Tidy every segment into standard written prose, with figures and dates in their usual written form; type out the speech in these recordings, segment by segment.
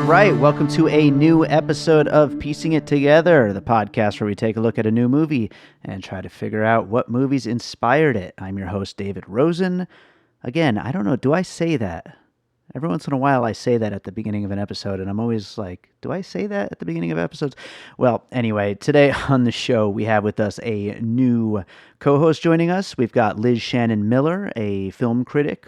right, welcome to a new episode of Piecing It Together, the podcast where we take a look at a new movie and try to figure out what movies inspired it. I'm your host, David Rosen. Again, I don't know, do I say that? Every once in a while I say that at the beginning of an episode, and I'm always like, do I say that at the beginning of episodes? Well, anyway, today on the show we have with us a new co-host joining us. We've got Liz Shannon Miller, a film critic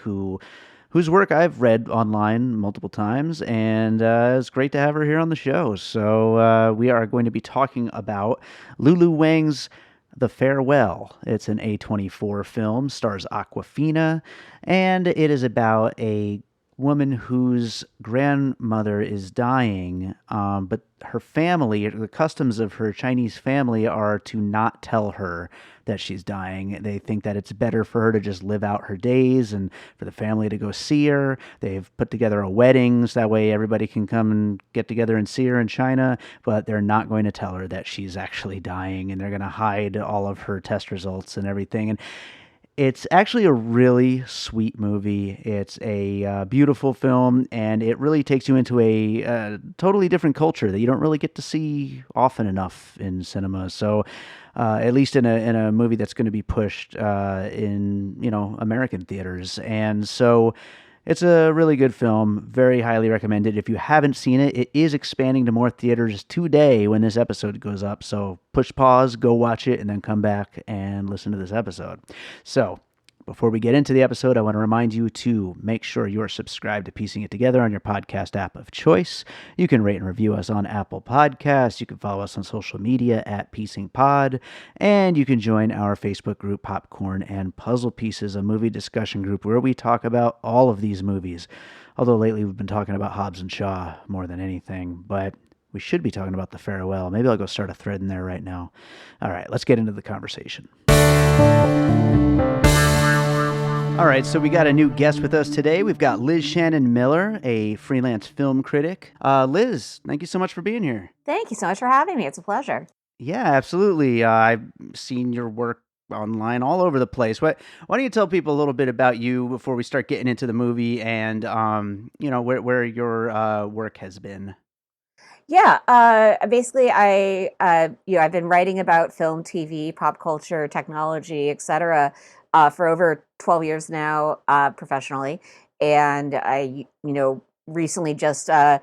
whose work I've read online multiple times, and it's great to have her here on the show. So we are going to be talking about Lulu Wang's The Farewell. It's an A24 film, stars Awkwafina, and it is about a woman whose grandmother is dying, but her family, the customs of her Chinese family are to not tell her that she's dying. They think that it's better for her to just live out her days and for the family to go see her. They've put together a wedding so that way everybody can come and get together and see her in China, but they're not going to tell her that she's actually dying, and they're going to hide all of her test results and everything. And it's actually a really sweet movie. It's a beautiful film, and it really takes you into a totally different culture that you don't really get to see often enough in cinema. So, at least in a movie that's going to be pushed in American theaters, and so it's a really good film. Very highly recommended. If you haven't seen it, it is expanding to more theaters today when this episode goes up. So push pause, go watch it, and then come back and listen to this episode. So before we get into the episode, I want to remind you to make sure you're subscribed to Piecing It Together on your podcast app of choice. You can rate and review us on Apple Podcasts. You can follow us on social media at Piecing Pod. And you can join our Facebook group, Popcorn and Puzzle Pieces, a movie discussion group where we talk about all of these movies. Although lately we've been talking about Hobbs and Shaw more than anything, but we should be talking about The Farewell. Maybe I'll go start a thread in there right now. All right, let's get into the conversation. All right, so we got a new guest with us today. We've got Liz Shannon Miller, a freelance film critic. Liz, thank you so much for being here. Thank you so much for having me. It's a pleasure. Yeah, absolutely. I've seen your work online all over the place. Why don't you tell people a little bit about you before we start getting into the movie and where your work has been? Yeah, basically, I've been writing about film, TV, pop culture, technology, etc. For over 12 years now, professionally, and I, recently just started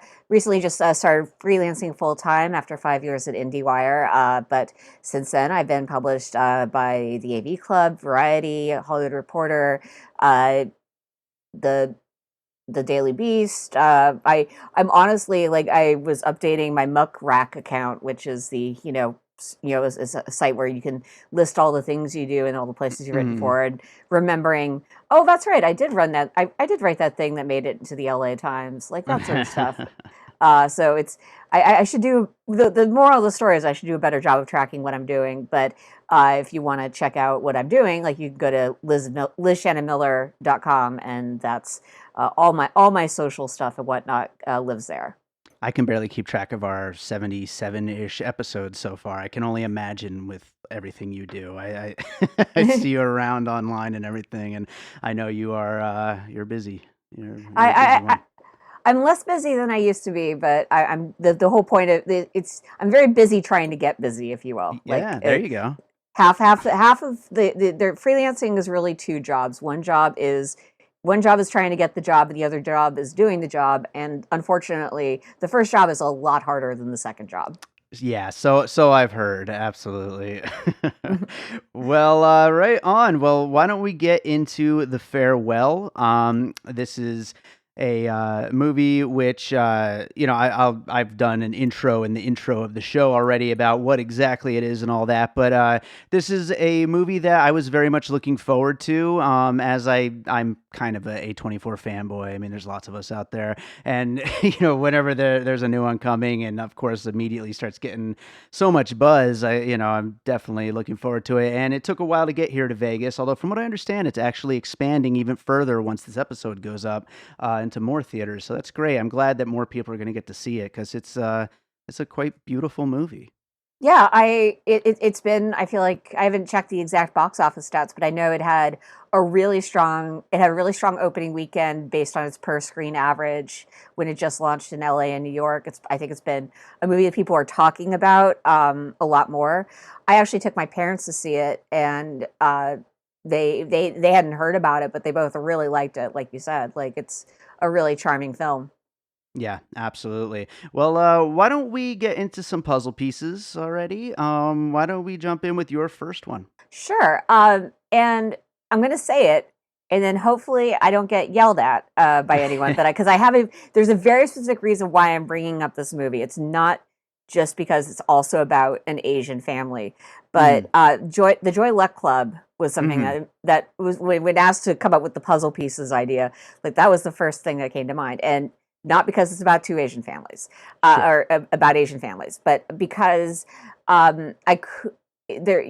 freelancing full time after 5 years at IndieWire. But since then, I've been published by the AV Club, Variety, Hollywood Reporter, the Daily Beast. I'm honestly, like, I was updating my Muck Rack account, which is the is a site where you can list all the things you do and all the places you've written for, and remembering, oh, that's right, I did run that. I did write that thing that made it into the LA Times, like that sort of stuff. So it's I should do the moral of the story is I should do a better job of tracking what I'm doing. But if you want to check out what I'm doing, like, you can go to LizShannonMiller.com, and that's all my social stuff and whatnot lives there. I can barely keep track of our 77-ish episodes so far. I can only imagine with everything you do. I see you around online and everything, and I know you are you're busy. You're a busy one. I'm less busy than I used to be, but I'm the whole point of I'm very busy trying to get busy, if you will. Yeah, there you go. Half of the freelancing is really two jobs. One job is trying to get the job, and the other job is doing the job. And unfortunately, the first job is a lot harder than the second job. Yeah, so I've heard, absolutely. Well, right on. Well, why don't we get into The Farewell? This is a movie which I've done an intro in the intro of the show already about what exactly it is and all that, but this is a movie that I was very much looking forward to, as I'm kind of a A24 fanboy. I mean, there's lots of us out there, and whenever there's a new one coming, and of course immediately starts getting so much buzz, I'm definitely looking forward to it. And it took a while to get here to Vegas, although from what I understand, it's actually expanding even further once this episode goes up into more theaters. So that's great. I'm glad that more people are going to get to see it, because it's a quite beautiful movie. Yeah, it's been, I feel like I haven't checked the exact box office stats, but I know it had a really strong opening weekend based on its per screen average when it just launched in LA and New York. I think it's been a movie that people are talking about a lot more. I actually took my parents to see it, and they hadn't heard about it, but they both really liked it. Like you said, like it's a really charming film. Yeah, absolutely. Well, why don't we get into some puzzle pieces already? Why don't we jump in with your first one? Sure. And I'm going to say it, and then hopefully I don't get yelled at by anyone. But because there's a very specific reason why I'm bringing up this movie. It's not just because it's also about an Asian family, Mm, but the Joy Luck Club was something hmm. that was when asked to come up with the puzzle pieces idea. Like that was the first thing that came to mind, and not because it's about two Asian families Sure. or about Asian families, but because I there,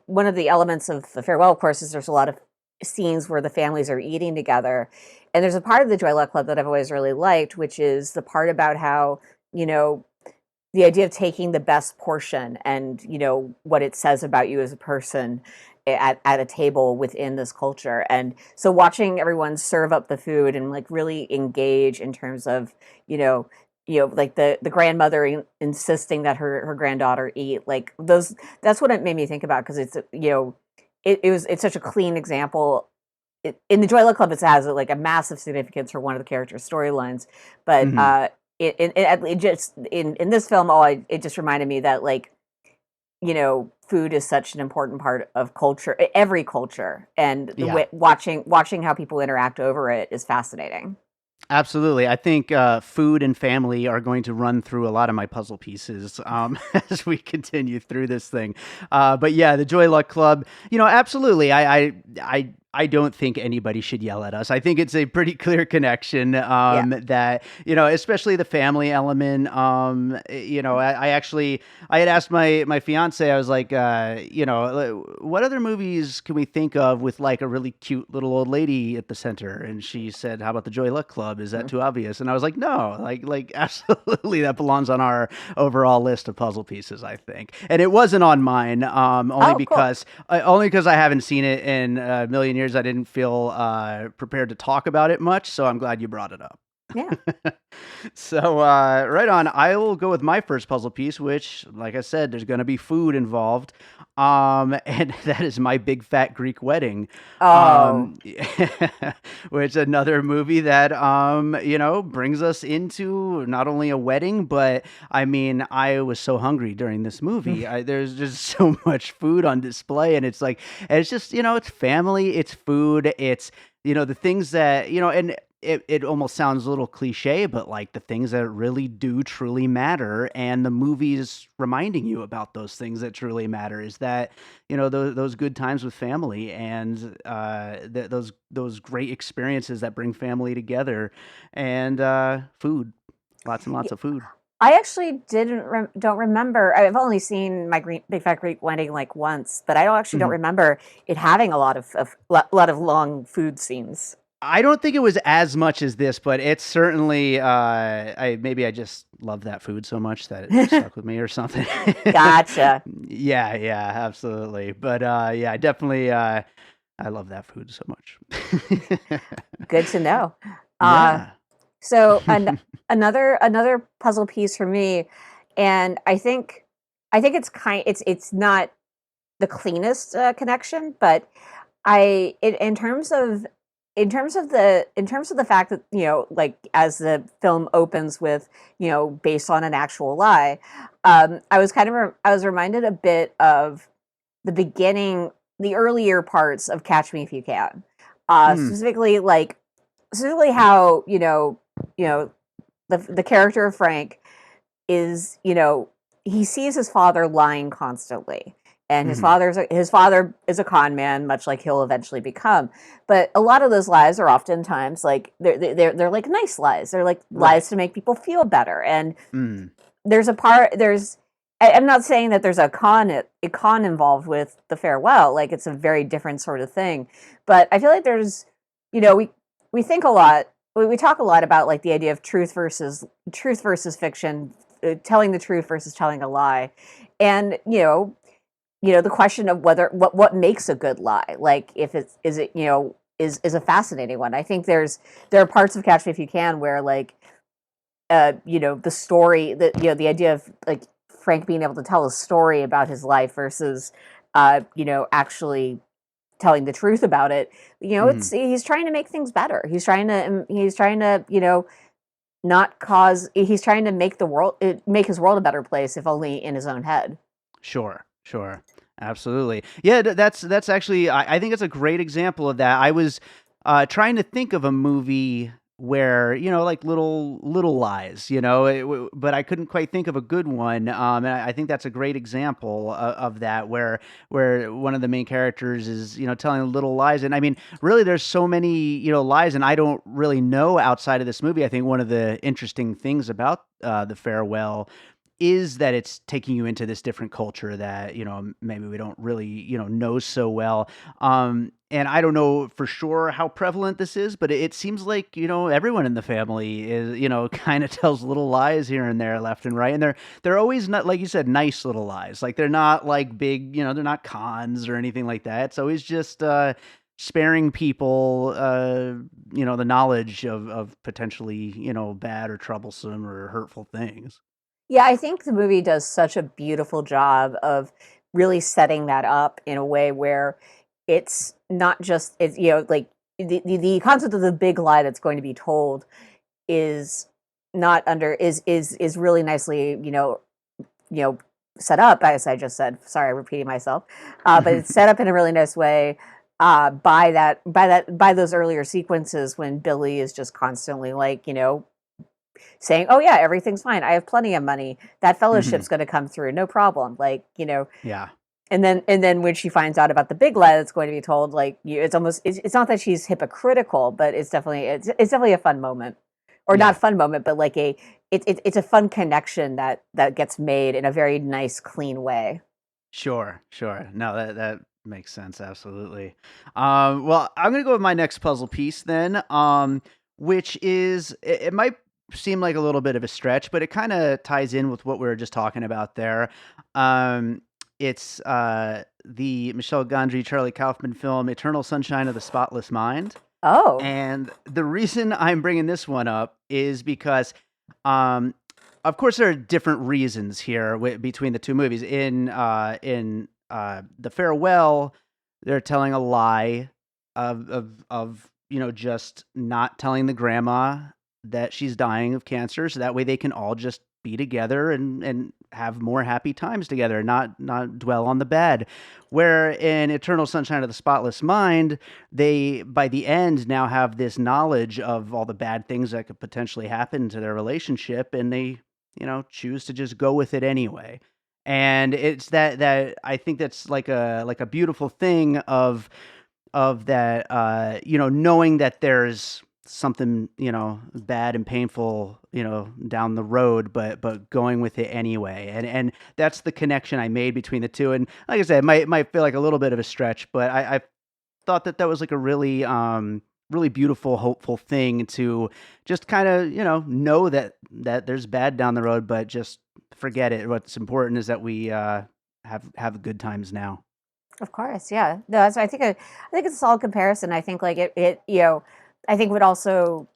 one of the elements of the farewell, of course, is there's a lot of scenes where the families are eating together. And there's a part of the Joy Luck Club that I've always really liked, which is the part about how, you know, the idea of taking the best portion and, what it says about you as a person at a table within this culture. And so watching everyone serve up the food and like really engage in terms of, you know, like the grandmother insisting that her granddaughter eat, like those, that's what it made me think about, because it's such a clean example. In the Joy Luck Club, it has like a massive significance for one of the characters' storylines, but Hmm. it just in this film, it just reminded me that, like, food is such an important part of culture, every culture, and the Yeah. way watching how people interact over it is fascinating. Absolutely. I think food and family are going to run through a lot of my puzzle pieces as we continue through this thing. But yeah, the Joy Luck Club, absolutely. I don't think anybody should yell at us. I think it's a pretty clear connection Yeah. that, especially the family element. I actually, I had asked my fiance, I was like, what other movies can we think of with like a really cute little old lady at the center? And she said, "How about the Joy Luck Club? Is that Mhm. too obvious?" And I was like, "No, like absolutely, that belongs on our overall list of puzzle pieces, I think." And it wasn't on mine, Oh, cool. only because I haven't seen it in a million years. I didn't feel prepared to talk about it much, so I'm glad you brought it up. Yeah. So, right on. I will go with my first puzzle piece, which, like I said, there's going to be food involved. And that is My Big Fat Greek Wedding, Oh, um, which is another movie that, brings us into not only a wedding, but I mean, I was so hungry during this movie. There's just so much food on display, and it's like, and it's just, it's family, it's food, it's, the things that, and it almost sounds a little cliche, but like the things that really do truly matter, and the movie's reminding you about those things that truly matter is that, those good times with family, and those great experiences that bring family together, and food, lots and lots yeah. of food. I actually don't remember. I've only seen my Big Fat Greek Wedding like once, but I don't Mhm. remember it having a lot of long food scenes. I don't think it was as much as this, but it's certainly, I just love that food so much that it just stuck with me or something. Gotcha. Yeah, yeah, absolutely. But, yeah, I definitely, I love that food so much. Good to know. Uh, Yeah. so another puzzle piece for me, and I think it's not the cleanest connection, but in terms of the fact that, like, as the film opens with, based on an actual lie, I was reminded a bit of the beginning, the earlier parts of Catch Me If You Can, Mm, specifically how, the character of Frank is, he sees his father lying constantly. And mhm. his father is a con man, much like he'll eventually become. But a lot of those lies are oftentimes like they're like nice lies. They're like Right. lies to make people feel better. And Mm. there's a part there's I'm not saying that there's a con involved with the farewell. Like, it's a very different sort of thing. But I feel like there's, you know, we think a lot, we talk a lot about like the idea of truth versus fiction, telling the truth versus telling a lie. and the question of whether what makes a good lie, like if it's is it is a fascinating one. I think there are parts of Catch Me If You Can where like the story that the idea of like Frank being able to tell a story about his life versus actually telling the truth about it. Hmm. It's he's trying to make things better. He's trying to not cause. He's trying to make his world a better place, if only in his own head. Sure, sure. Absolutely. Yeah, that's actually I think it's a great example of that. I was trying to think of a movie where, like little lies, but I couldn't quite think of a good one. And I think that's a great example of that where one of the main characters is, telling little lies. And I mean, really there's so many, lies, and I don't really know outside of this movie. I think one of the interesting things about The Farewell is that it's taking you into this different culture that, maybe we don't really, know so well. And I don't know for sure how prevalent this is, but it seems like, everyone in the family is, kind of tells little lies here and there, left and right. And they're always not, like you said, nice little lies. Like they're not like big, they're not cons or anything like that. It's always just sparing people, the knowledge of potentially, bad or troublesome or hurtful things. Yeah, I think the movie does such a beautiful job of really setting that up in a way where it's not just it's like the concept of the big lie that's going to be told is not under is really nicely you know set up, as I just said. Sorry, I'm repeating myself, but it's set up in a really nice way by those earlier sequences when Billy is just constantly like saying, "Oh yeah, everything's fine. I have plenty of money. That Hmm. fellowship's going to come through, no problem." Like Yeah. and then when she finds out about the big lie that's going to be told, like it's almost it's not that she's hypocritical, but it's definitely a fun moment, or not Yeah. a fun moment, but like it's a fun connection that gets made in a very nice, clean way. Sure, sure. No, that makes sense. Absolutely. Well, I'm gonna go with my next puzzle piece then, which is it might seem like a little bit of a stretch, but it kind of ties in with what we were just talking about there. Um, it's the Michel Gondry, Charlie Kaufman film "Eternal Sunshine of the Spotless Mind," Oh, and the reason I'm bringing this one up is because um, of course, there are different reasons here between the two movies. In The Farewell, they're telling a lie of just not telling the grandma that she's dying of cancer, so that way they can all just be together and have more happy times together, and not dwell on the bad. Where in Eternal Sunshine of the Spotless Mind, they by the end now have this knowledge of all the bad things that could potentially happen to their relationship, and they choose to just go with it anyway. And it's that I think that's like a beautiful thing of that, knowing that there's something, bad and painful, down the road, but going with it anyway. And that's the connection I made between the two. And like I said, it might feel like a little bit of a stretch, but I thought that that was like a really beautiful, hopeful thing to just kind of, know that there's bad down the road, but just forget it. What's important is that we have good times now. of course, yeah. No, I think it's a solid comparison. I think like it I think would also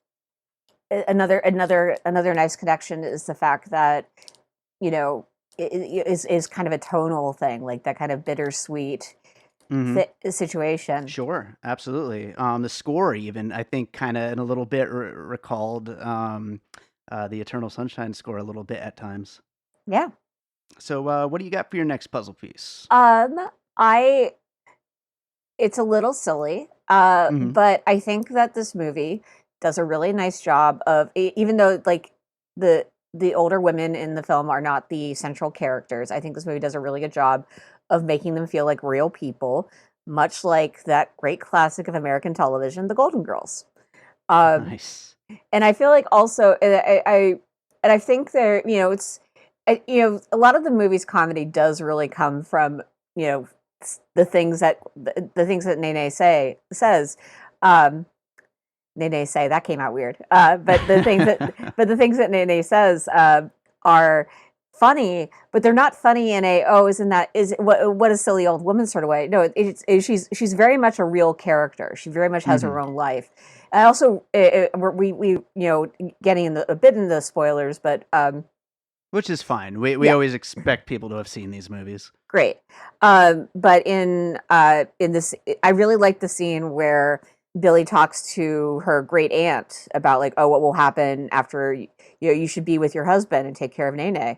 another nice connection is the fact that you know is kind of a tonal thing, like that kind of bittersweet Hmm. situation. Sure, absolutely. The score, even I think, kind of in a little bit recalled the Eternal Sunshine score a little bit at times. Yeah. So, what do you got for your next puzzle piece? I It's a little silly, Hmm. but I think that this movie does a really nice job of even though like the the older women in the film are not the central characters. I think this movie does a really good job of making them feel like real people, much like that great classic of American television, The Golden Girls. Um, Nice. and I feel like also, and I think there, a lot of the movie's comedy does really come from the things that Nene says. Um, Nene say that came out weird, but the things that Nene says are funny, but they're not funny in a, oh, isn't that, is what a silly old woman sort of way. No, she's very much a real character. She very much has Hmm. her own life. I also we getting in a bit in the spoilers, but Which is fine. We yeah, always expect people to have seen these movies. great. But in this, I really like the scene where Billy talks to her great aunt about like, oh, what will happen after you should be with your husband and take care of Nene.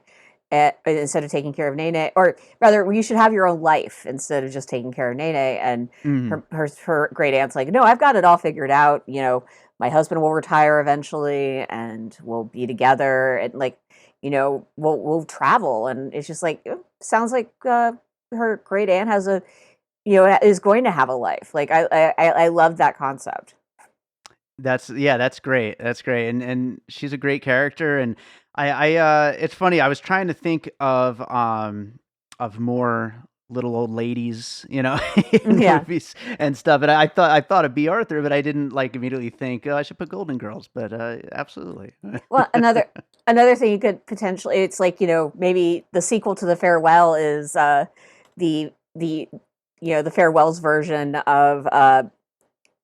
Instead of taking care of Nene, or rather, you should have your own life instead of just taking care of Nene. And Hmm. her great aunt's like, no, I've got it all figured out. My husband will retire eventually, and we'll be together, and like, we'll travel. And it's just like, sounds like her great aunt has is going to have a life. Like I love that concept. That's great. That's great. And she's a great character. And it's funny. I was trying to think of more little old ladies, in Yeah. movies and stuff. And I thought of B. Arthur, but I didn't like immediately think, oh, I should put Golden Girls. But absolutely. Well, another thing you could potentially, it's like, maybe the sequel to The Farewell is the the Farewell's version of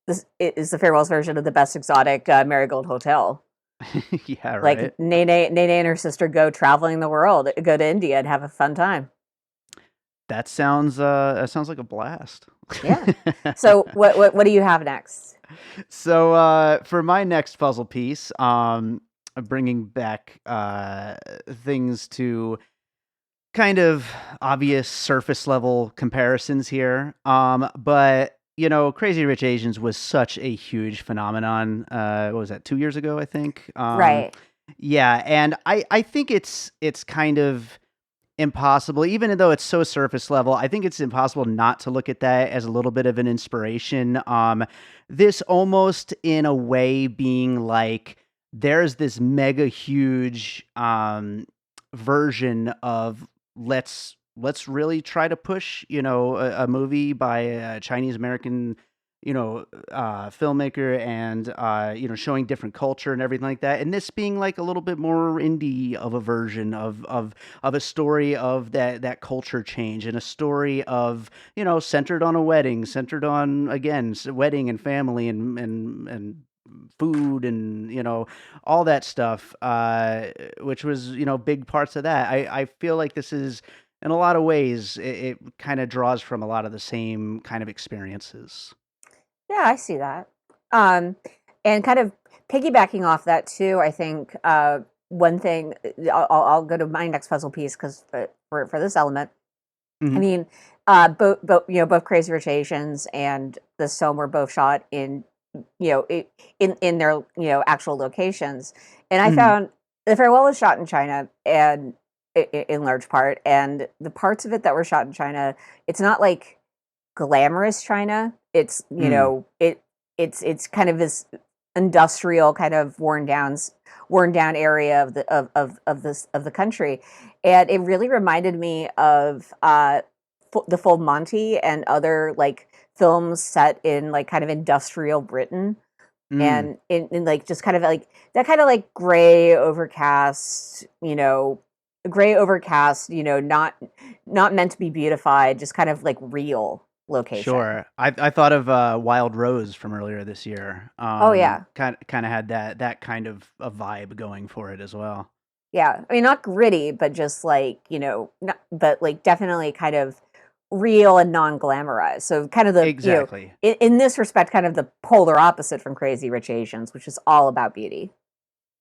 this is the Farewell's version of the Best Exotic Marigold Hotel. Yeah, right. Like Nene and her sister go traveling the world, go to India and have a fun time. That sounds like a blast. Yeah. So what do you have next? So for my next puzzle piece, I'm bringing back things to kind of obvious surface level comparisons here. But Crazy Rich Asians was such a huge phenomenon. What was that? 2 years ago, I think. Right. Yeah, and I think it's kind of impossible, even though it's so surface level. I think it's impossible not to look at that as a little bit of an inspiration. This almost in a way being like there's this mega huge version of let's really try to push a movie by a Chinese American filmmaker, and showing different culture and everything like that, and this being like a little bit more indie of a version of a story of that culture change, and a story of centered on a wedding, centered on, again, wedding and family and food, and all that stuff, which was big parts of that. I feel like this is, in a lot of ways, it kind of draws from a lot of the same kind of experiences. Yeah, I see that. Um, and kind of piggybacking off that too, I think one thing I'll go to my next puzzle piece because for this element, I Hmm. mean, both Crazy Rich Asians and this film were both shot in in their actual locations, and I Hmm. found The Farewell was shot in China, and in large part, and the parts of it that were shot in China, it's not like glamorous China. It's Mm. it's kind of this industrial kind of worn down area of the country, and it really reminded me of the Full Monty and other like films set in like kind of industrial Britain, Mm. and in like just kind of like that kind of like gray overcast, not meant to be beautified, just kind of like real location. Sure. I thought of Wild Rose from earlier this year. Oh yeah. Kind of had that kind of a vibe going for it as well. Yeah. I mean, not gritty, but just like, not, but like definitely kind of real and non-glamorized. So kind of the, Exactly. in this respect, kind of the polar opposite from Crazy Rich Asians, which is all about beauty.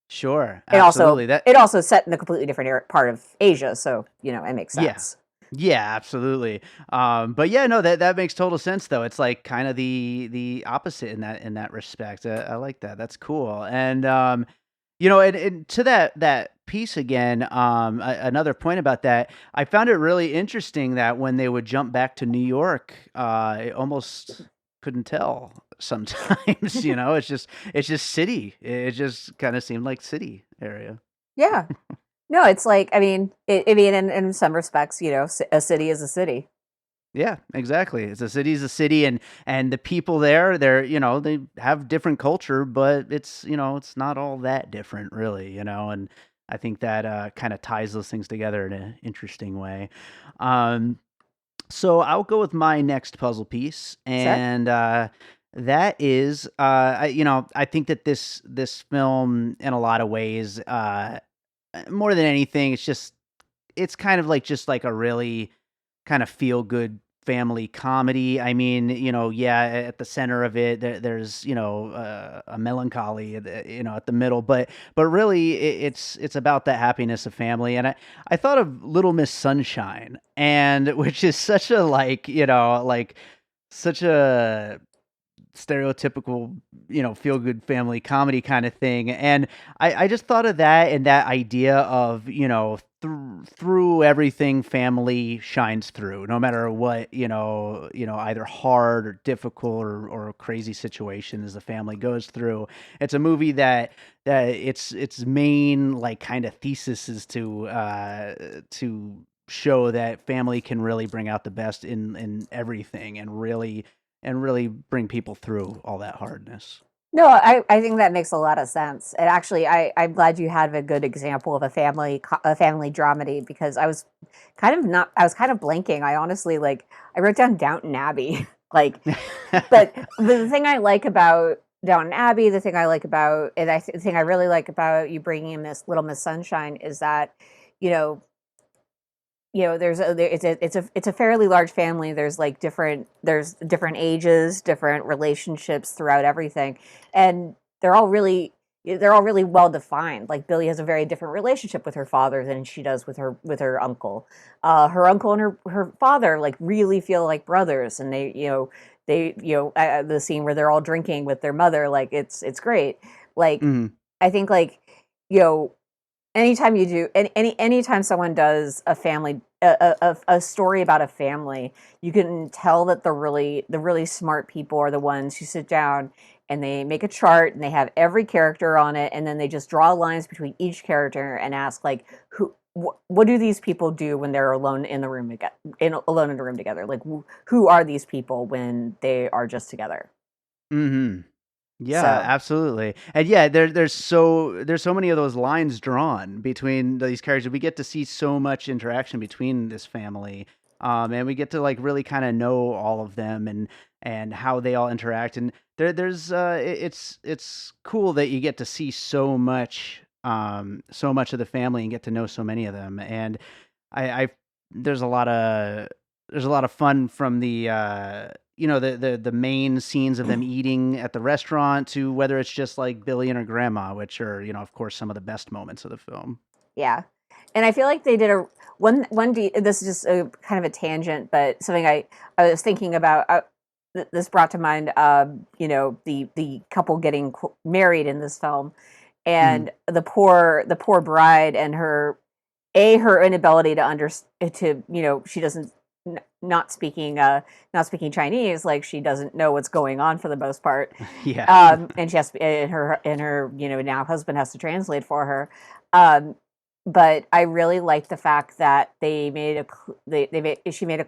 Sure. It also Absolutely. That it also set in a completely different part of Asia, so it makes Yeah. sense. Yeah, absolutely. But yeah, no, that makes total sense though. It's like kind of the opposite in that respect. I like that. That's cool. And and to that piece again, another point about that, I found it really interesting that when they would jump back to New York, it almost couldn't tell sometimes. It's just city. It just kind of seemed like city area. Yeah. No, it's like, I mean, in some respects, a city is a city. Yeah, exactly. It's a city's a city, and the people there, they have different culture, but it's not all that different really, and I think that kind of ties those things together in an interesting way. Um, so I'll go with my next puzzle piece, Sure. and that is, I think that this film, in a lot of ways, more than anything, it's kind of like just like a really kind of feel good family comedy. I mean, yeah, at the center of it, there's a melancholy, at the middle, but really, it's about the happiness of family. And I thought of Little Miss Sunshine, and which is such a like such a stereotypical, feel good family comedy kind of thing. And I just thought of that, and that idea of, through everything, family shines through, no matter what, either hard or difficult or crazy situations the family goes through. It's a movie that its main like kind of thesis is to show that family can really bring out the best in everything, and really bring people through all that hardness. No, I think that makes a lot of sense. And actually, I'm glad you had a good example of a family dramedy, because I was kind of blanking. I honestly, like, I wrote down Downton Abbey. Like, but the thing I like about Downton Abbey, the thing I like about, and the thing I really like about you bringing in this Little Miss Sunshine is that, you know, it's a fairly large family. There's different ages, different relationships throughout everything, and they're all really well defined. Like, Billy has a very different relationship with her father than she does with her uncle. Her uncle and her father like really feel like brothers, and the scene where they're all drinking with their mother, like, it's great. Like, Mhm. I think, like, you know anytime you do anytime someone does a story about a family, you can tell that the really smart people are the ones who sit down and they make a chart and they have every character on it, and then they just draw lines between each character and ask, like, what do these people do when they're alone in the room alone in the room together? Like, who are these people when they are just together? Mhm. Yeah, So absolutely. And yeah, there's so many of those lines drawn between these characters. We get to see so much interaction between this family. And we get to like really kind of know all of them, and how they all interact. And there's it's cool that you get to see so much of the family and get to know so many of them. And I there's a lot of there's a lot of fun from the main scenes of them eating at the restaurant, to whether it's just like Billy and her grandma, which are, of course, some of the best moments of the film. yeah, and I feel like they did a this is just a kind of a tangent, but something I was thinking about. This brought to mind, the couple getting married in this film, Mhm. and the poor bride and her inability to she doesn't not speaking not speaking Chinese, like, she doesn't know what's going on for the most part, Yeah. and she has to, and her now husband has to translate for her. Um, but I really like the fact that they made a they made she made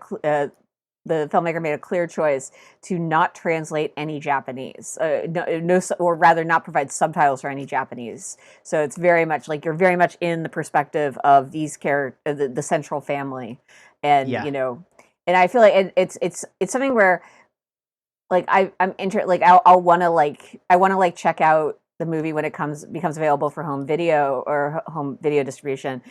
the filmmaker made a clear choice to not translate any Japanese, or rather, not provide subtitles for any Japanese. So it's very much like you're very much in the perspective of the central family, and Yeah. and I feel like it's something where, like, I'll want to, like, check out the movie when it becomes available for home video or home video distribution,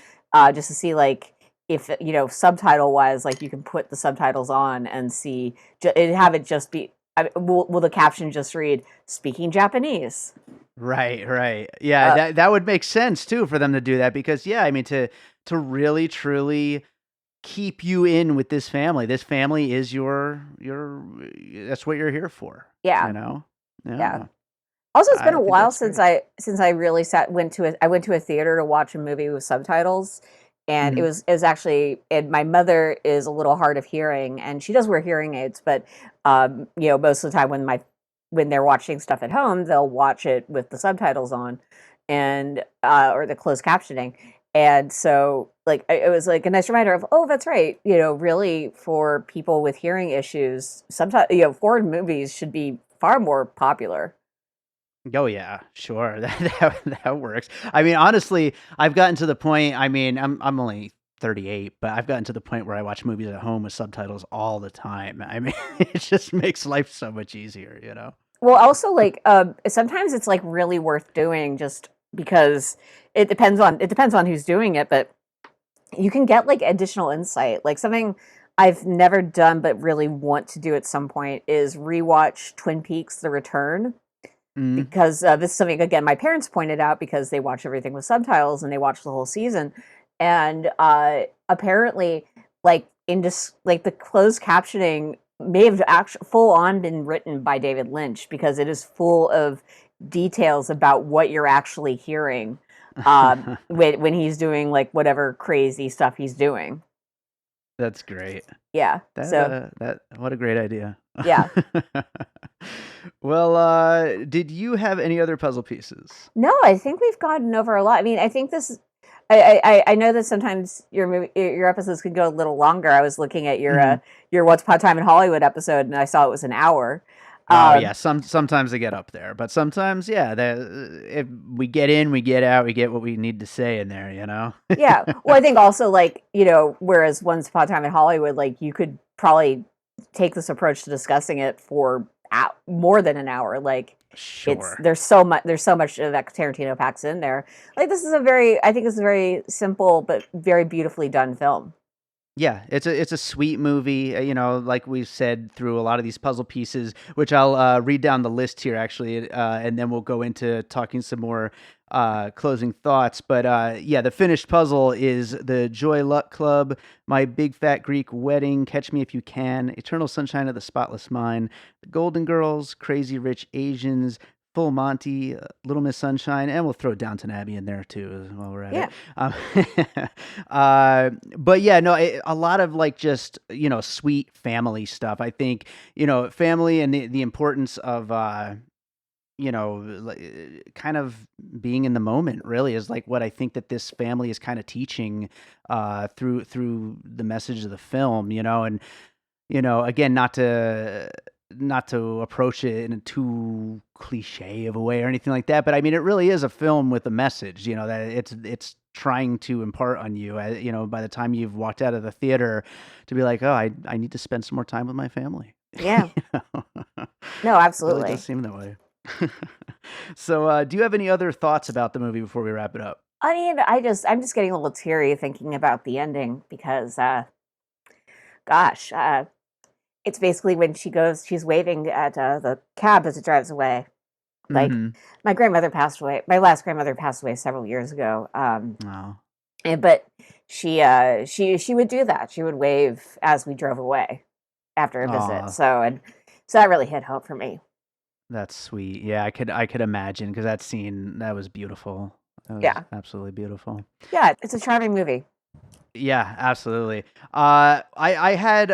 just to see, like, if, subtitle wise, like, you can put the subtitles on and see, and have it just be, will the caption just read speaking Japanese? Right, right. Yeah, uh, that would make sense too for them to do that, because yeah, I mean, to really truly keep you in with this family. This family is your that's what you're here for, yeah, you know? yeah. Yeah. Also, it's been I a think while that's great. since I really I went to a theater to watch a movie with subtitles, and Mhm. it was actually, and my mother is a little hard of hearing, and she does wear hearing aids, but most of the time when they're watching stuff at home, they'll watch it with the subtitles on, and or the closed captioning. And so, like, it was like a nice reminder of, oh, that's right, really, for people with hearing issues, sometimes, foreign movies should be far more popular. Oh yeah, sure. That works. I mean, honestly, I've gotten to the point. I mean, I'm only 38, but I've gotten to the point where I watch movies at home with subtitles all the time. I mean, it just makes life so much easier, you know? Well, also like sometimes it's like really worth doing just because it depends on who's doing it, but you can get like additional insight. Like something I've never done but really want to do at some point is rewatch Twin Peaks: The Return, Mm. because this is something again my parents pointed out because they watch everything with subtitles and they watch the whole season, and apparently like in just like the closed captioning may have actually full on been written by David Lynch because it is full of details about what you're actually hearing when he's doing like whatever crazy stuff he's doing. That's great. Yeah. So That what a great idea. yeah. Well, did you have any other puzzle pieces? No, I think we've gotten over a lot. I mean, I think this. I know that sometimes your episodes can go a little longer. I was looking at Mhm. your Once Upon a Time in Hollywood episode, and I saw it was an hour. Oh Um, yeah, sometimes they get up there, but sometimes yeah, if we get in, we get out, we get what we need to say in there, you know. yeah. Well, I think also like whereas Once Upon a Time in Hollywood, like you could probably take this approach to discussing it for more than an hour. Like it's Sure. there's so much that Tarantino packs in there. Like this is I think this is a very simple but very beautifully done film. Yeah, it's a sweet movie. You know, like we said, through a lot of these puzzle pieces, which I'll read down the list here actually, and then we'll go into talking some more closing thoughts. But yeah, the finished puzzle is the Joy Luck Club, My Big Fat Greek Wedding, Catch Me If You Can, Eternal Sunshine of the Spotless Mind, The Golden Girls, Crazy Rich Asians, Full Monty, Little Miss Sunshine, and we'll throw Downton Abbey in there too while we're at it. Yeah. Um, but yeah, no, a lot of like just sweet family stuff. I think family and the importance of kind of being in the moment really is like what I think that this family is kind of teaching through the message of the film. And again, not to approach it in a too cliche of a way or anything like that, but I mean, it really is a film with a message, that it's trying to impart on you, by the time you've walked out of the theater to be like, oh, I need to spend some more time with my family. Yeah. You know? No, Really does absolutely. seem that way. So, do you have any other thoughts about the movie before we wrap it up? I mean, I'm just getting a little teary thinking about the ending because gosh, it's basically when she's waving at the cab as it drives away. Like Hmm. my grandmother passed away. My last grandmother passed away several years ago. Oh, But she would do that. She would wave as we drove away after a visit. aw, So that really hit home for me. that's sweet. Yeah, I could imagine because that scene that was beautiful. That was Yeah. absolutely beautiful. Yeah, it's a charming movie. Yeah, absolutely. I had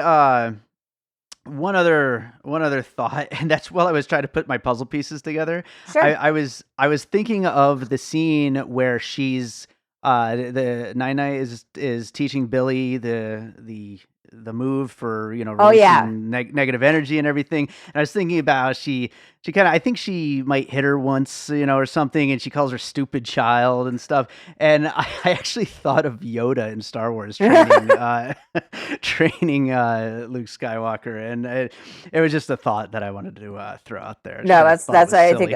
one other thought, and that's while I was trying to put my puzzle pieces together. I, Sure. I was I was thinking of the scene where she's the Nine is teaching Billy the move for Oh yeah. releasing negative energy and everything. And I was thinking about how she kind of, I think she might hit her once, or something, and she calls her stupid child and stuff. And I actually thought of Yoda in Star Wars training training Luke Skywalker, and it was just a thought that I wanted to throw out there just No, because I that's thought it that's was I think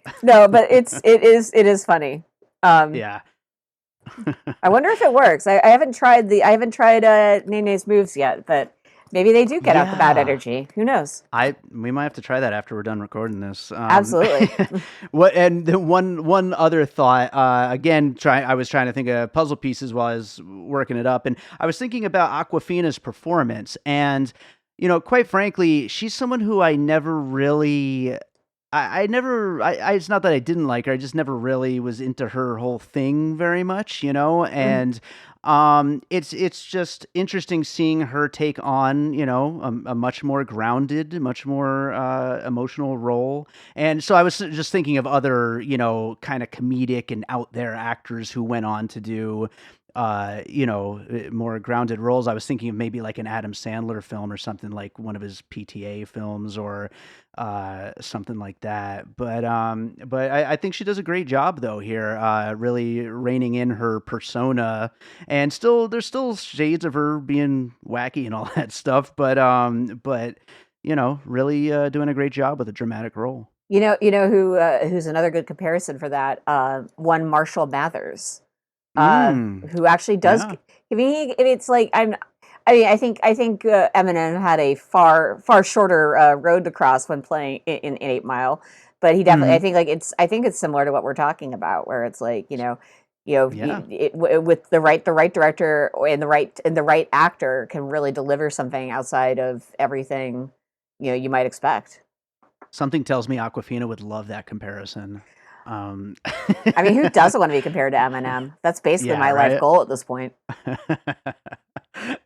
silly. no, but it is funny. Um, Yeah. I wonder if it works. I haven't tried Nene's moves yet, but maybe they do get out the bad Yeah. energy. Who knows? We might have to try that after we're done recording this. Absolutely. What and the one other thought. Again, I was trying to think of puzzle pieces while I was working it up, and I was thinking about Aquafina's performance. And quite frankly, she's someone who I never really. I never. It's not that I didn't like her. I just never really was into her whole thing very much. Mhm. And it's just interesting seeing her take on a much more grounded, much more emotional role. And so I was just thinking of other kind of comedic and out there actors who went on to do more grounded roles. I was thinking of maybe like an Adam Sandler film or something like one of his PTA films or something like that. But I think she does a great job though here, really reining in her persona, and there's still shades of her being wacky and all that stuff. But really doing a great job with a dramatic role. Who's another good comparison for that? One Marshall Mathers, Mm, who actually does. yeah. I mean, it's like I think Eminem had a far shorter road to cross when playing in 8 Mile, but he definitely. Hmm. I think it's similar to what we're talking about, where it's like Yeah. with the right director and the right actor can really deliver something outside of everything you might expect. Something tells me Aquafina would love that comparison. Um, I mean, who doesn't want to be compared to Eminem? That's basically yeah, my life right. goal at this point.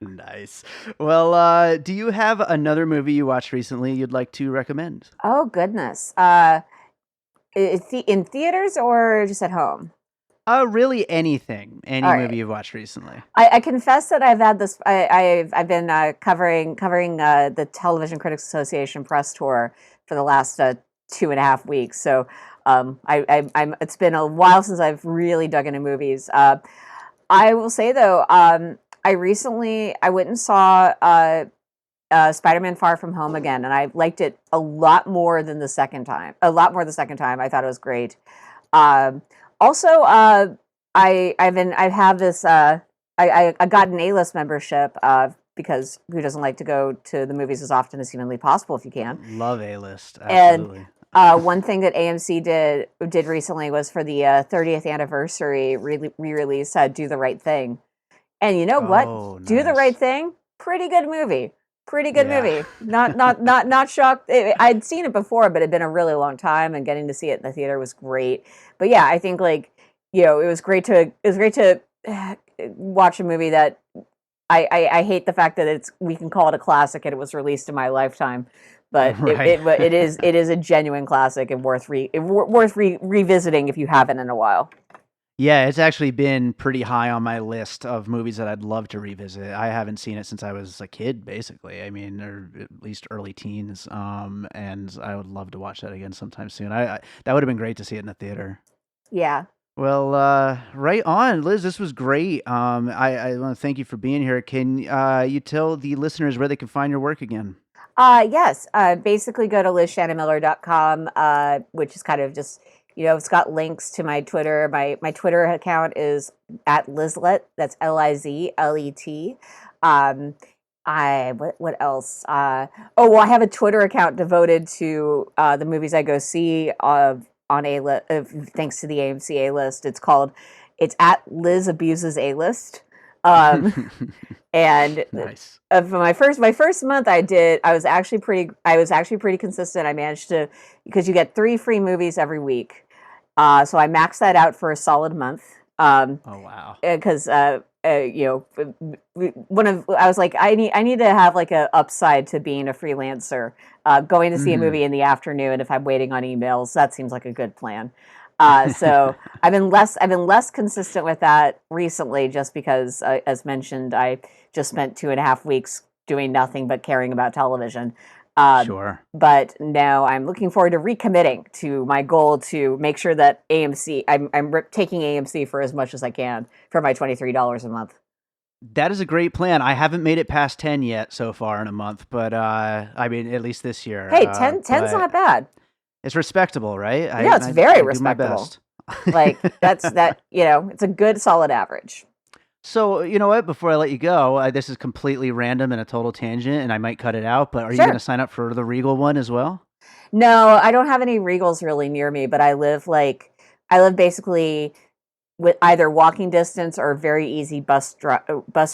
Nice. Well, do you have another movie you watched recently you'd like to recommend? Oh goodness. In theaters or just at home? Really anything, All any movie right. you've watched recently. I confess that I've had this. I've been covering the Television Critics Association press tour for the last 2.5 weeks. So I'm. It's been a while since I've really dug into movies. I will say though, I went and saw Spider-Man: Far From Home again, and I liked it a lot more than the second time. A lot more the second time. I thought it was great. Um, Also, I have this. I got an A-list membership because who doesn't like to go to the movies as often as humanly possible if you can? Love A-list, And absolutely. one thing that AMC did recently was for the 30th anniversary re-release, Do the Right Thing. And you know what? Oh, Do the Right nice. Thing. Pretty good movie. Pretty good Yeah. movie. Not shocked. I'd seen it before, but it'd been a really long time, and getting to see it in the theater was great. But yeah, I think like it was great to watch a movie that I hate the fact that we can call it a classic and it was released in my lifetime, but Right. it is a genuine classic and worth revisiting if you haven't in a while. Yeah, it's actually been pretty high on my list of movies that I'd love to revisit. I haven't seen it since I was a kid, basically. I mean, or at least early teens. And I would love to watch that again sometime soon. That would have been great to see it in the theater. Yeah. Well, right on, Liz. This was great. I want to thank you for being here. Can you tell the listeners where they can find your work again? Yes. Basically go to lizshannonmiller.com, which is kind of just, it's got links to my Twitter. My Twitter account is at Lizlet. That's Lizlet. What else? Oh, well, I have a Twitter account devoted to the movies I go see on a list, thanks to the AMC A list. It's at Liz Abuses A list. And Nice. for my first month, I was actually pretty consistent. I managed to, because you get 3 free movies every week, so I maxed that out for a solid month. Oh, wow. Because I was like, I need to have like a upside to being a freelancer. Going to see a Hmm. movie in the afternoon if I'm waiting on emails, that seems like a good plan. So I've been less consistent with that recently, just because, as mentioned, I just spent 2.5 weeks doing nothing but caring about television. Uh, Sure. but now I'm looking forward to recommitting to my goal to make sure that I'm taking AMC for as much as I can for my $23 a month. That is a great plan. I haven't made it past 10 yet so far in a month, but I mean, at least this year. Hey, 10's But not bad. it's respectable, right? Yeah, it's very I do my respectable. best. Like it's a good solid average. So, you know what? Before I let you go, this is completely random and a total tangent, and I might cut it out, but are you going to Sure. sign up for the Regal one as well? No, I don't have any Regals really near me, but I live basically with either walking distance or very easy bus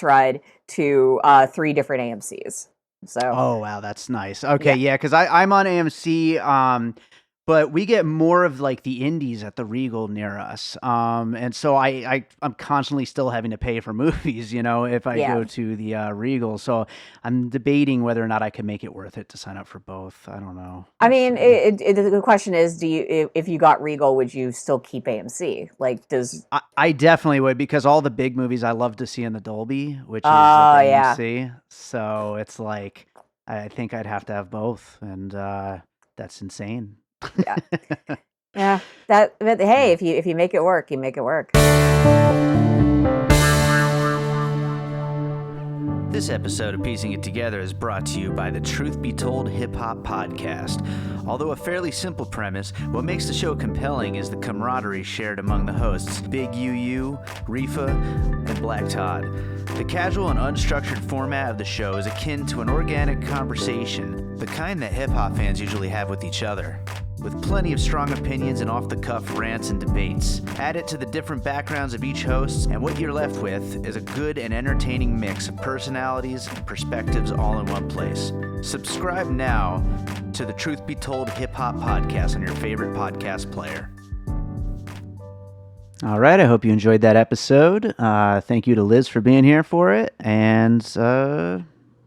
ride to 3 different AMC's. So Oh, wow, that's nice. Okay, yeah. yeah, because I'm on AMC. but we get more of like the indies at the Regal near us. And so I'm constantly still having to pay for movies, if I Yeah. go to the Regal. So I'm debating whether or not I can make it worth it to sign up for both. I don't know. I We'll mean, see. the question is, if you got Regal, would you still keep AMC? Like, does I definitely would, because all the big movies I love to see in the Dolby, which is at oh the yeah, AMC. So it's like, I think I'd have to have both. And that's insane. yeah, yeah. But hey, Yeah. if you make it work, you make it work. This episode of Piecing It Together is brought to you by the Truth Be Told Hip Hop Podcast. Although a fairly simple premise, what makes the show compelling is the camaraderie shared among the hosts, Big UU, Rifa, and Black Todd. The casual and unstructured format of the show is akin to an organic conversation, the kind that hip hop fans usually have with each other, with plenty of strong opinions and off-the-cuff rants and debates. Add it to the different backgrounds of each host, and what you're left with is a good and entertaining mix of personalities and perspectives all in one place. Subscribe now to the Truth Be Told Hip Hop Podcast on your favorite podcast player. All right, I hope you enjoyed that episode. Thank you to Liz for being here for it, and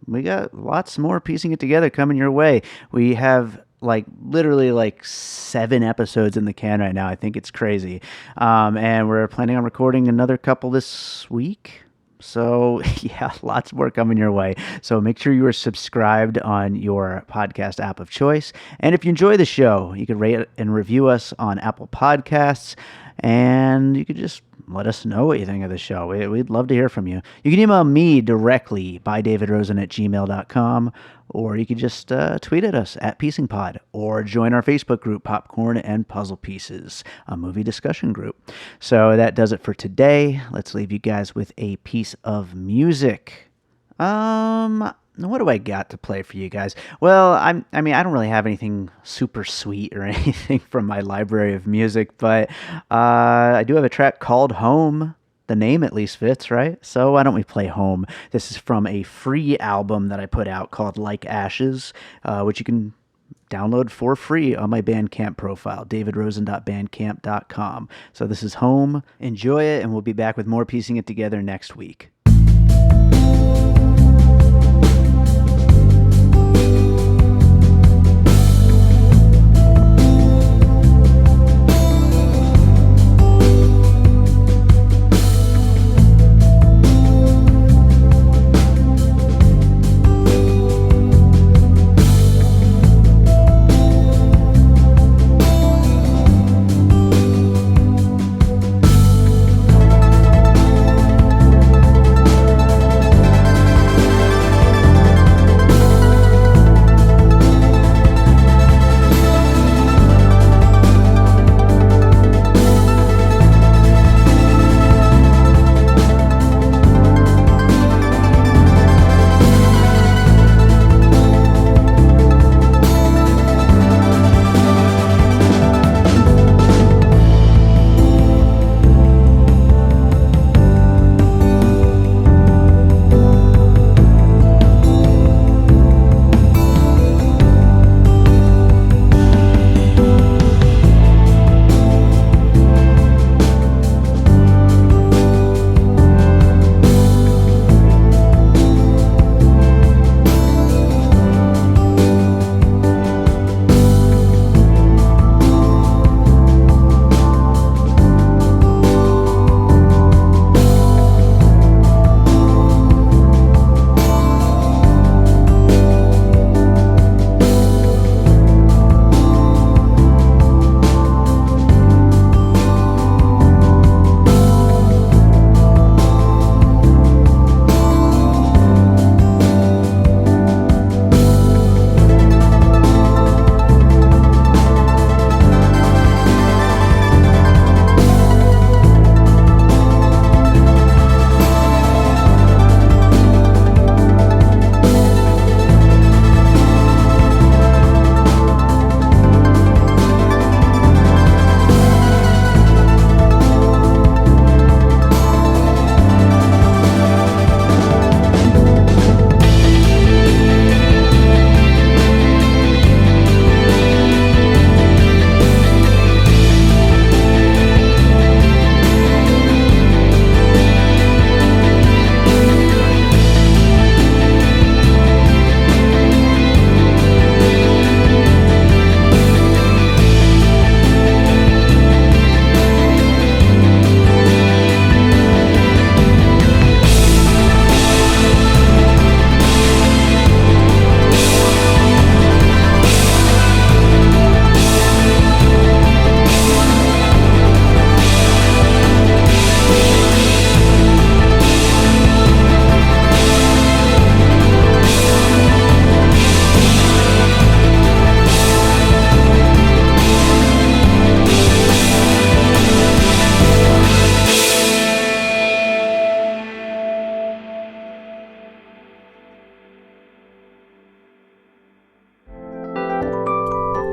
we got lots more Piecing It Together coming your way. We have literally 7 episodes in the can right now. I think it's crazy. And we're planning on recording another couple this week. So yeah, lots more coming your way. So make sure you are subscribed on your podcast app of choice. And if you enjoy the show, you can rate and review us on Apple Podcasts. And you could just let us know what you think of the show. We'd love to hear from you. You can email me directly by davidrosen@gmail.com, or you could just tweet at us at PiecingPod, or join our Facebook group, Popcorn and Puzzle Pieces, a movie discussion group. So that does it for today. Let's leave you guys with a piece of music. What do I got to play for you guys? Well, I don't really have anything super sweet or anything from my library of music, but I do have a track called Home. The name at least fits, right? So why don't we play Home? This is from a free album that I put out called Like Ashes, which you can download for free on my Bandcamp profile, davidrosen.bandcamp.com. So this is Home. Enjoy it, and we'll be back with more Piecing It Together next week.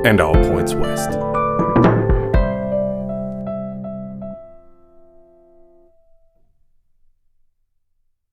and all points west.